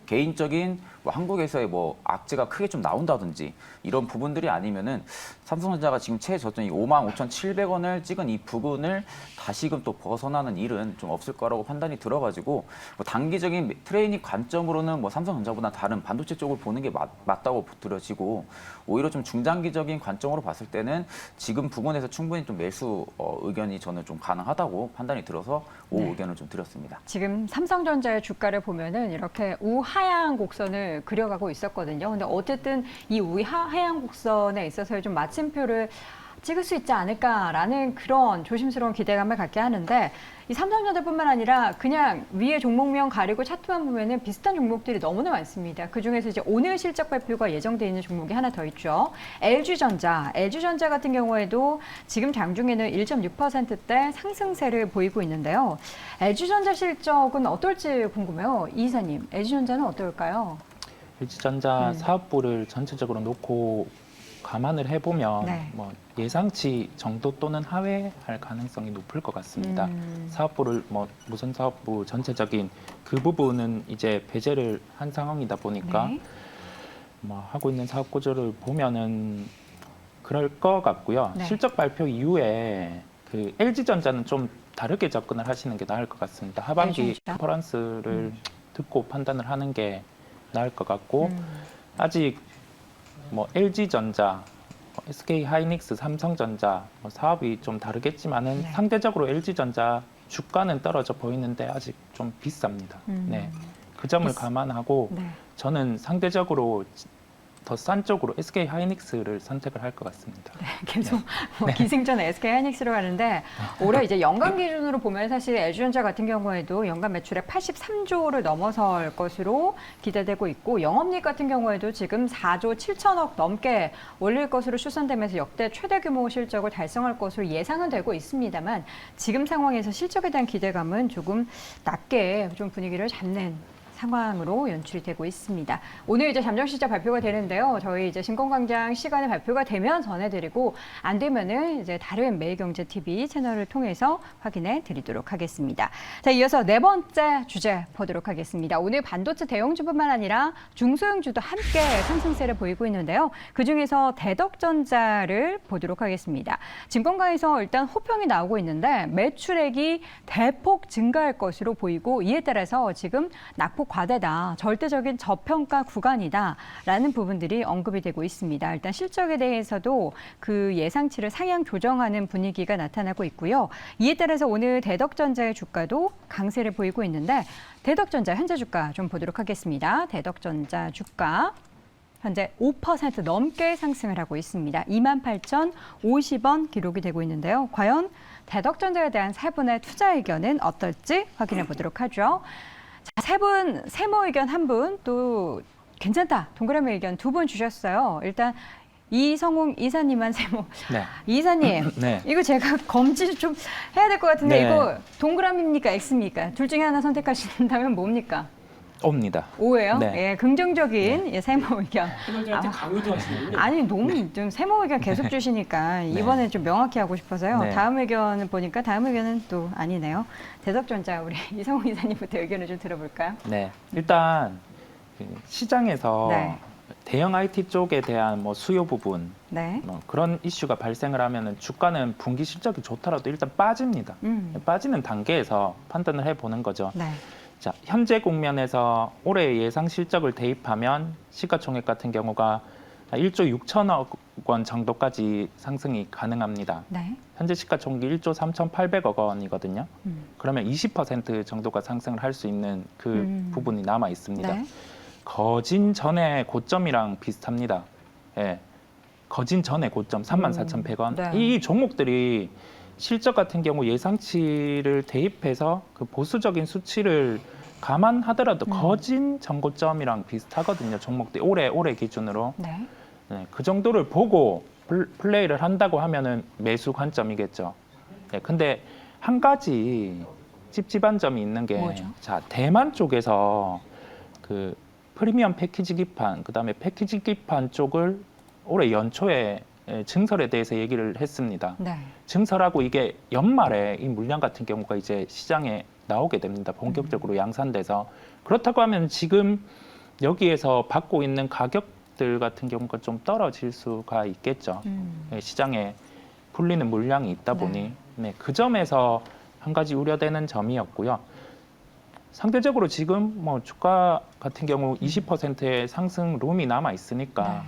개인적인 뭐 한국에서의 뭐 악재가 크게 좀 나온다든지 이런 부분들이 아니면은 삼성전자가 지금 최저점이 55,700원을 찍은 이 부분을 다시금 또 벗어나는 일은 좀 없을 거라고 판단이 들어가지고 뭐 단기적인 트레이닝 관점으로는 뭐 삼성전자보다 다른 반도체 쪽을 보는 게 맞다고 들어지고 오히려 좀 중장기적인 관점으로 봤을 때는 지금 부분에서 충분히 좀 매수 의견이 저는 좀 가능하다고 판단이 들어서 네. 의견을 좀 드렸습니다. 지금 삼성전자의 주가를 보면은 이렇게 우하향 곡선을 그려가고 있었거든요. 근데 어쨌든 이 우하향 곡선에 있어서 좀 마침표를 찍을 수 있지 않을까라는 그런 조심스러운 기대감을 갖게 하는데 이 삼성전자뿐만 아니라 그냥 위에 종목명 가리고 차트만 보면은 비슷한 종목들이 너무나 많습니다. 그중에서 이제 오늘 실적 발표가 예정돼 있는 종목이 하나 더 있죠. LG전자 같은 경우에도 지금 장중에는 1.6%대 상승세를 보이고 있는데요. LG전자 실적은 어떨지 궁금해요. 이 이사님, LG전자는 어떨까요? LG전자 사업부를 전체적으로 놓고 감안을 해보면 네. 뭐 예상치 정도 또는 하회할 가능성이 높을 것 같습니다. 사업부를 뭐 무선 사업부 전체적인 그 부분은 이제 배제를 한 상황이다 보니까 네. 뭐 하고 있는 사업 구조를 보면은 그럴 것 같고요. 네. 실적 발표 이후에 그 LG전자는 좀 다르게 접근을 하시는 게 나을 것 같습니다. 하반기 LG전자? 컨퍼런스를 듣고 판단을 하는 게 나을 것 같고 아직 뭐 LG전자, SK하이닉스, 삼성전자 뭐 사업이 좀 다르겠지만은 네. 상대적으로 LG전자 주가는 떨어져 보이는데 아직 좀 비쌉니다. 네, 그 점을 감안하고 네. 저는 상대적으로 더 싼 쪽으로 SK하이닉스를 선택을 할 것 같습니다. 계속 뭐 기승전 SK하이닉스로 가는데 올해 이제 연간 기준으로 보면 사실 LG전자 같은 경우에도 연간 매출액 83조를 넘어설 것으로 기대되고 있고 영업이익 같은 경우에도 지금 4조 7천억 넘게 올릴 것으로 추산되면서 역대 최대 규모 실적을 달성할 것으로 예상은 되고 있습니다만 지금 상황에서 실적에 대한 기대감은 조금 낮게 좀 분위기를 잡는 상황으로 연출이 되고 있습니다. 오늘 이제 잠정 실적 발표가 되는데요. 저희 이제 신공광장 시간에 발표가 되면 전해드리고 안 되면은 이제 다른 매일경제 TV 채널을 통해서 확인해 드리도록 하겠습니다. 자, 이어서 네 번째 주제 보도록 하겠습니다. 오늘 반도체 대형주뿐만 아니라 중소형주도 함께 상승세를 보이고 있는데요. 그 중에서 대덕전자를 보도록 하겠습니다. 증권가에서 일단 호평이 나오고 있는데 매출액이 대폭 증가할 것으로 보이고 이에 따라서 지금 낙폭 과대다, 절대적인 저평가 구간이다라는 부분들이 언급이 되고 있습니다. 일단 실적에 대해서도 그 예상치를 상향 조정하는 분위기가 나타나고 있고요. 이에 따라서 오늘 대덕전자의 주가도 강세를 보이고 있는데 대덕전자 현재 주가 좀 보도록 하겠습니다. 대덕전자 주가 현재 5% 넘게 상승을 하고 있습니다. 28,050원 기록이 되고 있는데요. 과연 대덕전자에 대한 세 분의 투자 의견은 어떨지 확인해 보도록 하죠. 자, 세 분, 세모 의견 한 분, 또 괜찮다, 동그라미 의견 두 분 주셨어요. 일단 이성웅 이사님만 세모. 네. 이사님, 네. 이거 제가 검지 좀 해야 될 것 같은데 네. 이거 동그라미입니까, X입니까? 둘 중에 하나 선택하신다면 뭡니까? 옵니다. 오예요? 네. 예, 긍정적인 예, 세모 의견. 팀원들한테 강요도 하시는군요. 아니 너무 좀 세모 의견 계속 주시니까 이번엔 좀 명확히 하고 싶어서요. 네. 다음 의견을 보니까 다음 의견은 또 아니네요. 대덕전자 우리 이성훈 이사님부터 의견을 좀 들어볼까요? 네, 일단 그 시장에서 네. 대형 IT 쪽에 대한 뭐 수요 부분 네. 뭐 그런 이슈가 발생을 하면은 주가는 분기 실적이 좋더라도 일단 빠집니다. 빠지는 단계에서 판단을 해보는 거죠. 네. 자, 현재 국면에서 올해 예상 실적을 대입하면 시가총액 같은 경우가 1조 6천억 원 정도까지 상승이 가능합니다. 네. 현재 시가총액이 1조 3,800억 원이거든요. 그러면 20% 정도가 상승을 할 수 있는 그 부분이 남아 있습니다. 네. 거진 전의 고점이랑 비슷합니다. 예. 거진 전의 고점 34,100원. 네. 이 종목들이 실적 같은 경우 예상치를 대입해서 그 보수적인 수치를 감안하더라도 거진 전고점이랑 비슷하거든요. 종목들 올해 기준으로. 네. 네, 그 정도를 보고 플레이를 한다고 하면은 매수 관점이겠죠. 네, 근데 한 가지 찝찝한 점이 있는 게, 뭐죠? 자, 대만 쪽에서 그 프리미엄 패키지 기판, 그다음에 패키지 기판 쪽을 올해 연초에 증설에 대해서 얘기를 했습니다. 네. 증설하고 이게 연말에 이 물량 같은 경우가 이제 시장에 나오게 됩니다. 본격적으로 양산돼서. 그렇다고 하면 지금 여기에서 받고 있는 가격들 같은 경우가 좀 떨어질 수가 있겠죠. 시장에 풀리는 물량이 있다 보니. 네, 그 점에서 한 가지 우려되는 점이었고요. 상대적으로 지금 뭐 주가 같은 경우 20%의 상승 룸이 남아 있으니까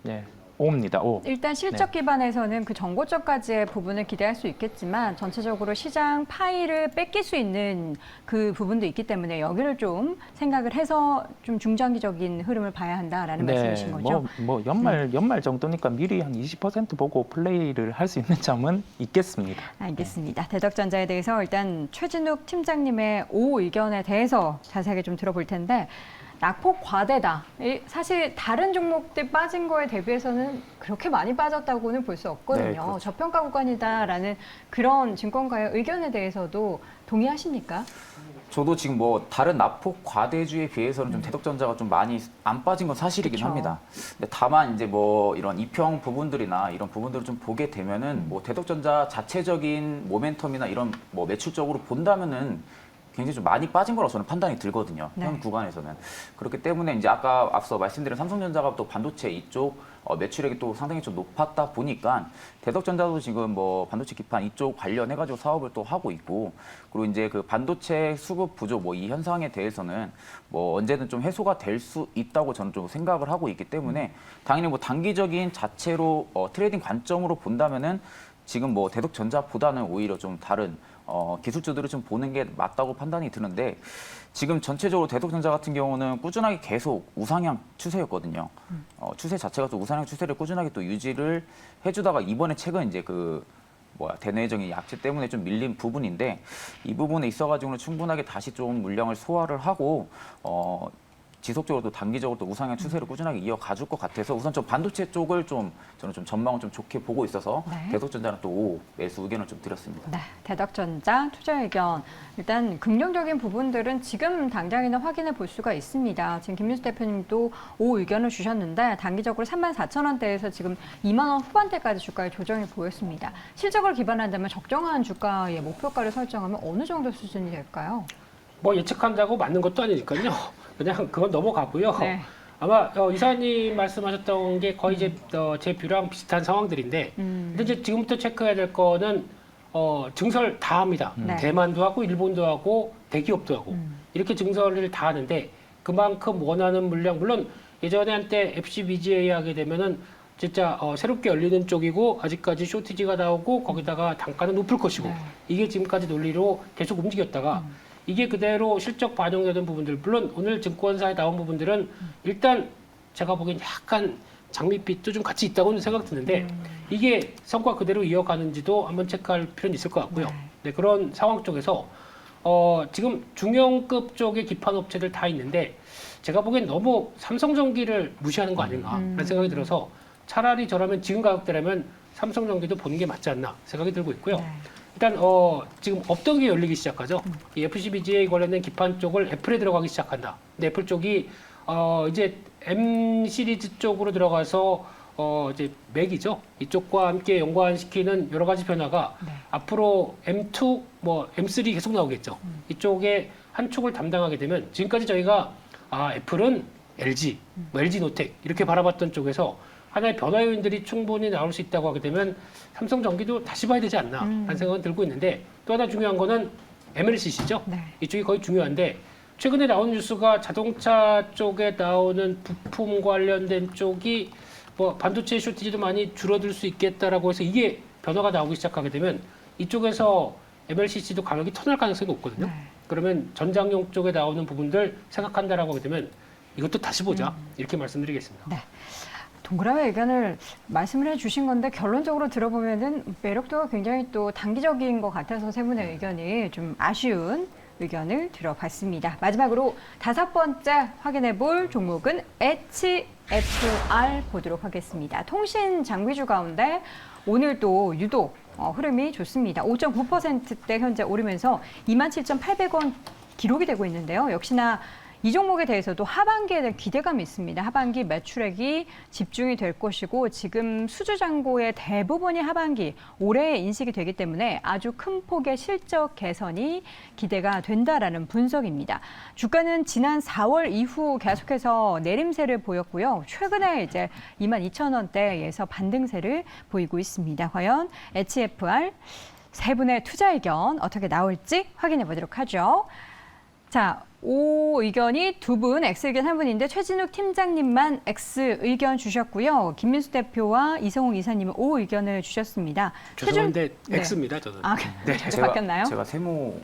네, 5입니다. 5. 일단 실적 기반에서는 그 정고점까지의 부분을 기대할 수 있겠지만 전체적으로 시장 파이를 뺏길 수 있는 그 부분도 있기 때문에 여기를 좀 생각을 해서 좀 중장기적인 흐름을 봐야 한다라는 말씀이신 거죠? 연말 정도니까 미리 한 20% 보고 플레이를 할 수 있는 점은 있겠습니다. 알겠습니다. 대덕전자에 대해서 일단 최진욱 팀장님의 5 의견에 대해서 자세하게 좀 들어볼 텐데 낙폭 과대다. 사실 다른 종목들 빠진 거에 대비해서는 그렇게 많이 빠졌다고는 볼 수 없거든요. 네, 그렇죠. 저평가 구간이다라는 그런 증권가의 의견에 대해서도 동의하십니까? 저도 지금 뭐 다른 낙폭 과대주에 비해서는 좀 대덕전자가 좀 많이 안 빠진 건 사실이긴 그쵸. 합니다. 근데 다만 이제 뭐 이런 이평 부분들이나 이런 부분들을 좀 보게 되면은 뭐 대덕전자 자체적인 모멘텀이나 이런 뭐 매출적으로 본다면은 굉장히 좀 많이 빠진 거라고 저는 판단이 들거든요. 네. 현 구간에서는. 그렇기 때문에 이제 아까 앞서 말씀드린 삼성전자가 또 반도체 이쪽 매출액이 또 상당히 좀 높았다 보니까 대덕전자도 지금 뭐 반도체 기판 이쪽 관련해가지고 사업을 또 하고 있고, 그리고 이제 그 반도체 수급 부족 뭐 이 현상에 대해서는 뭐 언제든 좀 해소가 될 수 있다고 저는 좀 생각을 하고 있기 때문에 당연히 뭐 단기적인 자체로 트레이딩 관점으로 본다면은 지금 뭐 대덕전자보다는 오히려 좀 다른 기술주들을 좀 보는 게 맞다고 판단이 드는데, 지금 전체적으로 대덕전자 같은 경우는 꾸준하게 계속 우상향 추세였거든요. 추세 자체가 또 우상향 추세를 꾸준하게 또 유지를 해주다가 이번에 최근 이제 대내외적인 약세 때문에 좀 밀린 부분인데, 이 부분에 있어가지고는 충분하게 다시 좀 물량을 소화를 하고 지속적으로 또 단기적으로 또 우상향 추세를 꾸준하게 이어가줄 것 같아서 우선 좀 반도체 쪽을 좀 저는 좀 전망을 좀 좋게 보고 있어서 네. 대덕전자는 또 매수 의견을 좀 드렸습니다. 네, 대덕전자 투자 의견. 일단 긍정적인 부분들은 지금 당장이나 확인해 볼 수가 있습니다. 지금 김민수 대표님도 5 의견을 주셨는데 단기적으로 34,000원대에서 지금 2만 원 후반대까지 주가의 조정이 보였습니다. 실적을 기반한다면 적정한 주가의 목표가를 설정하면 어느 정도 수준이 될까요? 뭐 예측한다고 맞는 것도 아니니까요. 그냥 그건 넘어가고요. 네. 아마 이사님 말씀하셨던 게 거의 제 뷰랑 비슷한 상황들인데, 근데 이제 지금부터 체크해야 될 거는 증설 다 합니다. 네. 대만도 하고 일본도 하고 대기업도 하고 이렇게 증설을 다 하는데 그만큼 원하는 물량, 물론 예전에 한때 FCBGA 하게 되면은 진짜 새롭게 열리는 쪽이고 아직까지 쇼티지가 나오고 거기다가 단가는 높을 것이고 네. 이게 지금까지 논리로 계속 움직였다가 이게 그대로 실적 반영되는 부분들, 물론 오늘 증권사에 나온 부분들은 일단 제가 보기엔 약간 장밋빛도 좀 같이 있다고는 생각 드는데 이게 성과 그대로 이어가는지도 한번 체크할 필요는 있을 것 같고요. 네, 그런 상황 쪽에서 지금 중형급 쪽의 기판 업체들 다 있는데 제가 보기엔 너무 삼성전기를 무시하는 거 아닌가라는 생각이 들어서 차라리 저라면 지금 가격대라면 삼성전기도 보는 게 맞지 않나 생각이 들고 있고요. 네. 일단 지금 없던 게 열리기 시작하죠. 이 FCBGA 관련된 기판 쪽을 애플에 들어가기 시작한다. 근데 애플 쪽이 이제 M 시리즈 쪽으로 들어가서 이제 맥이죠. 이쪽과 함께 연관시키는 여러 가지 변화가 앞으로 M2, 뭐 M3 계속 나오겠죠. 이쪽에 한 축을 담당하게 되면 지금까지 저희가 애플은 LG, 뭐 LG 노텍 이렇게 바라봤던 쪽에서 하나의 변화 요인들이 충분히 나올 수 있다고 하게 되면 삼성전기도 다시 봐야 되지 않나 라는 생각은 들고 있는데, 또 하나 중요한 거는 MLCC죠. 네. 이쪽이 거의 중요한데 최근에 나온 뉴스가 자동차 쪽에 나오는 부품 관련된 쪽이 뭐 반도체 쇼티지도 많이 줄어들 수 있겠다라고 해서 이게 변화가 나오기 시작하게 되면 이쪽에서 MLCC도 가격이 터널 가능성이 높거든요. 네. 그러면 전장용 쪽에 나오는 부분들 생각한다라고 하게 되면 이것도 다시 보자 이렇게 말씀드리겠습니다. 네. 동그라미 의견을 말씀을 해주신 건데 결론적으로 들어보면은 매력도가 굉장히 또 단기적인 것 같아서 세 분의 의견이 좀 아쉬운 의견을 들어봤습니다. 마지막으로 5번째 확인해 볼 종목은 HFR 보도록 하겠습니다. 통신 장비주 가운데 오늘 또 유독 흐름이 좋습니다. 5.9%대 현재 오르면서 27,800원 기록이 되고 있는데요. 역시나 이 종목에 대해서도 하반기에 대한 기대감이 있습니다. 하반기 매출액이 집중이 될 것이고 지금 수주잔고의 대부분이 하반기 올해에 인식이 되기 때문에 아주 큰 폭의 실적 개선이 기대가 된다라는 분석입니다. 주가는 지난 4월 이후 계속해서 내림세를 보였고요. 최근에 이제 22,000원대에서 반등세를 보이고 있습니다. 과연 HFR 세 분의 투자 의견 어떻게 나올지 확인해 보도록 하죠. 자, O 의견이 2분, X 의견 1분인데 최진욱 팀장님만 X 의견 주셨고요. 김민수 대표와 이성웅 이사님은 O 의견을 주셨습니다. 죄송한데 네. X입니다, 저는. 아, 네. 바뀌었나요? 제가 세모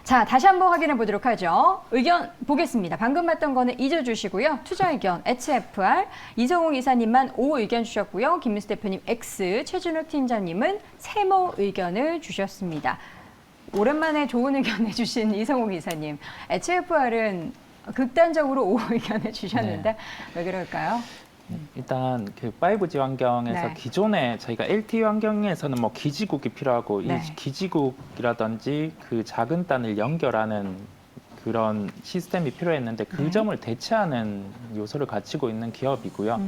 자, 다시 한번 확인해 보도록 하죠. 의견 보겠습니다. 방금 봤던 거는 잊어주시고요. 투자 의견 HFR, 이성웅 이사님만 O 의견 주셨고요. 김민수 대표님 X, 최진욱 팀장님은 세모 의견을 주셨습니다. 오랜만에 좋은 의견 내주신 이성웅 이사님, HFR은 극단적으로 O 의견을 주셨는데 왜 그럴까요? 일단 그 5G 환경에서 네. 기존에 저희가 LTE 환경에서는 뭐 기지국이 필요하고 네. 이 기지국이라든지 그 작은 단을 연결하는 그런 시스템이 필요했는데 그 네. 점을 대체하는 요소를 갖추고 있는 기업이고요.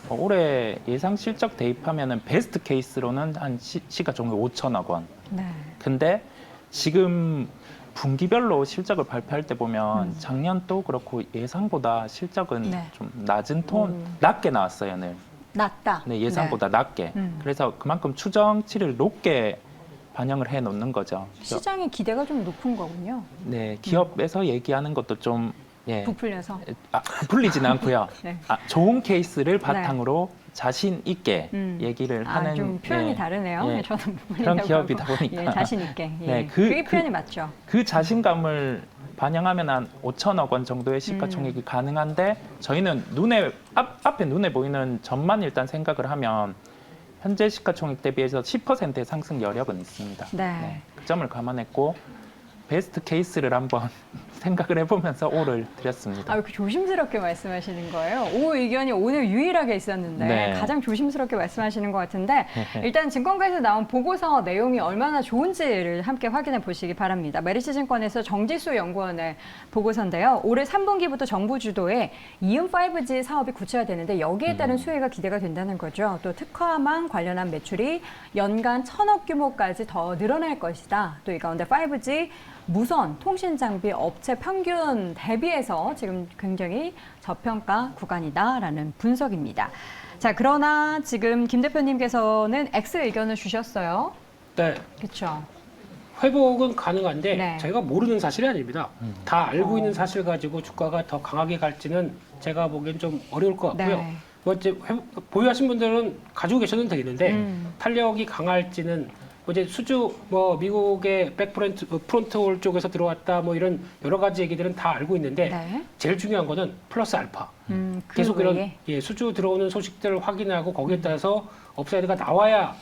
올해 예상 실적 대입하면은 베스트 케이스로는 한 시가총액 5천억 원. 네. 근데 지금 분기별로 실적을 발표할 때 보면 작년도 그렇고 예상보다 실적은 네. 좀 낮은 낮게 나왔어요, 늘. 낮다. 네, 예상보다 낮게. 그래서 그만큼 추정치를 높게 반영을 해 놓는 거죠. 시장의 기대가 좀 높은 거군요. 네, 기업에서 얘기하는 것도 좀 부풀려서. 부풀리지는 않고요. 네. 좋은 케이스를 바탕으로 자신 있게 얘기를 하는 좀 표현이 네, 다르네요. 예, 저는 그런 기업이다 보니까 예, 자신 있게. 예. 네, 그게 표현이 맞죠. 그 자신감을 반영하면 한 5천억 원 정도의 시가총액이 가능한데 저희는 앞에 눈에 보이는 점만 일단 생각을 하면 현재 시가총액 대비해서 10%의 상승 여력은 있습니다. 네. 그 점을 감안했고 베스트 케이스를 한번 생각을 해보면서 O를 드렸습니다. 아, 왜 이렇게 조심스럽게 말씀하시는 거예요? O 의견이 오늘 유일하게 있었는데 네. 가장 조심스럽게 말씀하시는 것 같은데 일단 증권가에서 나온 보고서 내용이 얼마나 좋은지를 함께 확인해 보시기 바랍니다. 메리츠증권에서 정지수 연구원의 보고서인데요. 올해 3분기부터 정부 주도의 이음 5G 사업이 구체화되는데 여기에 따른 수혜가 기대가 된다는 거죠. 또 특화망 관련한 매출이 연간 1,000억 규모까지 더 늘어날 것이다. 또 이 가운데 5G 무선 통신 장비 업체 평균 대비해서 지금 굉장히 저평가 구간이다라는 분석입니다. 자, 그러나 지금 김 대표님께서는 X 의견을 주셨어요. 네. 그렇죠. 회복은 가능한데 네. 저희가 모르는 사실이 아닙니다. 다 알고 있는 사실 가지고 주가가 더 강하게 갈지는 제가 보기엔 좀 어려울 것 같고요. 네. 이제 보유하신 분들은 가지고 계셔도 되겠는데 탄력이 강할지는 이제 수주 미국의 프론트홀 쪽에서 들어왔다 이런 여러 가지 얘기들은 다 알고 있는데 네. 제일 중요한 거는 플러스 알파. 그 계속 외에? 이런 수주 들어오는 소식들을 확인하고 거기에 따라서 업사이드가 나와야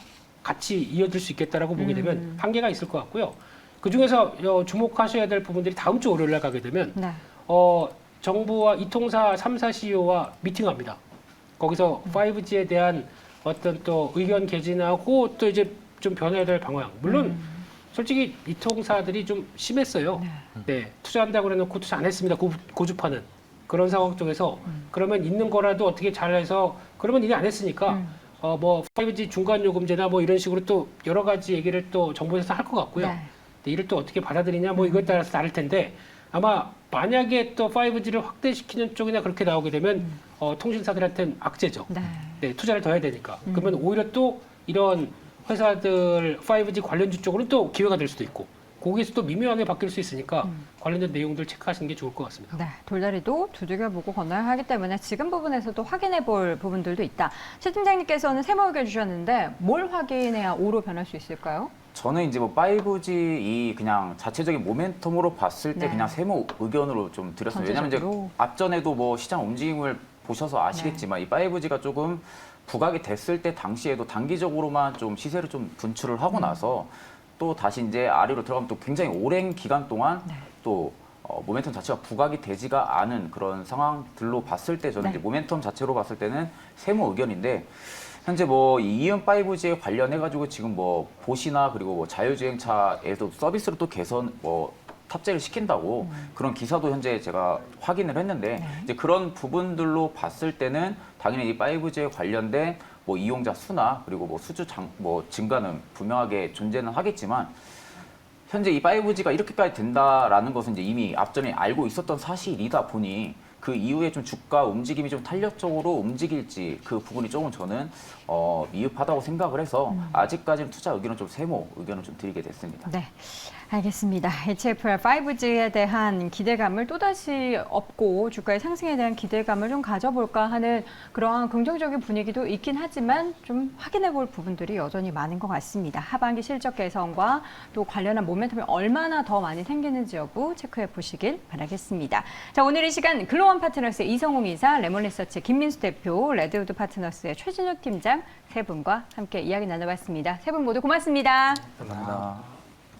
같이 이어질 수 있겠다라고 보게 되면 한계가 있을 것 같고요. 그 중에서 주목하셔야 될 부분들이 다음 주 월요일 날 가게 되면 네. 정부와 이통사 3사 CEO와 미팅합니다. 거기서 5G에 대한 어떤 또 의견 개진하고 또 이제 좀 변해야 될 방향. 물론 솔직히 이 통사들이 좀 심했어요. 네, 투자한다고 해놓고 투자 안 했습니다. 고주파는 그런 상황 쪽에서 그러면 있는 거라도 어떻게 잘해서 그러면 이게 안 했으니까 5G 중간 요금제나 이런 식으로 또 여러 가지 얘기를 또 정부에서 할 것 같고요. 네. 이를 또 어떻게 받아들이냐 이거에 따라서 다를 텐데 아마 만약에 또 5G를 확대시키는 쪽이나 그렇게 나오게 되면 통신사들한테는 악재죠. 네. 네, 투자를 더 해야 되니까. 그러면 오히려 또 이런 회사들 5G 관련주 쪽으로는 또 기회가 될 수도 있고 거기에서 또 미묘하게 바뀔 수 있으니까 관련된 내용들 체크하시는 게 좋을 것 같습니다. 네, 돌다리도 두들겨보고 건너야 하기 때문에 지금 부분에서도 확인해 볼 부분들도 있다. 최 팀장님께서는 세모 의견 주셨는데 뭘 확인해야 O로 변할 수 있을까요? 저는 이제 뭐 5G 이 그냥 자체적인 모멘텀으로 봤을 때 네. 그냥 세무 의견으로 좀 드렸습니다. 왜냐하면 이제 전체적으로? 앞전에도 뭐 시장 움직임을 보셔서 아시겠지만 이 5G가 조금 부각이 됐을 때 당시에도 단기적으로만 좀 시세를 좀 분출을 하고 나서 또 다시 이제 아래로 들어가면 또 굉장히 오랜 기간 동안 또 모멘텀 자체가 부각이 되지가 않은 그런 상황들로 봤을 때 저는 네. 이제 모멘텀 자체로 봤을 때는 세무 의견인데 현재 뭐 이은 5G에 관련해 가지고 지금 뭐 보시나 그리고 뭐 자율주행차에도 서비스를 또 개선 뭐 탑재를 시킨다고 그런 기사도 현재 제가 확인을 했는데 이제 그런 부분들로 봤을 때는 당연히 이 5G에 관련된 뭐 이용자 수나 그리고 뭐 수주 뭐 증가는 분명하게 존재는 하겠지만 현재 이 5G가 이렇게까지 된다라는 것은 이제 이미 앞전에 알고 있었던 사실이다 보니 그 이후에 좀 주가 움직임이 좀 탄력적으로 움직일지 그 부분이 조금 저는 미흡하다고 생각을 해서 아직까지는 투자 의견은 좀 세모 의견을 좀 드리게 됐습니다. 네, 알겠습니다. HFR 5G에 대한 기대감을 또다시 업고 주가의 상승에 대한 기대감을 좀 가져볼까 하는 그러한 긍정적인 분위기도 있긴 하지만 좀 확인해 볼 부분들이 여전히 많은 것 같습니다. 하반기 실적 개선과 또 관련한 모멘텀이 얼마나 더 많이 생기는지 여부 체크해 보시길 바라겠습니다. 자, 오늘 이 시간 글로원 파트너스의 이성웅 이사, 레몬리서치 김민수 대표, 레드우드 파트너스의 최진욱 팀장 세 분과 함께 이야기 나눠봤습니다. 세 분 모두 고맙습니다. 감사합니다.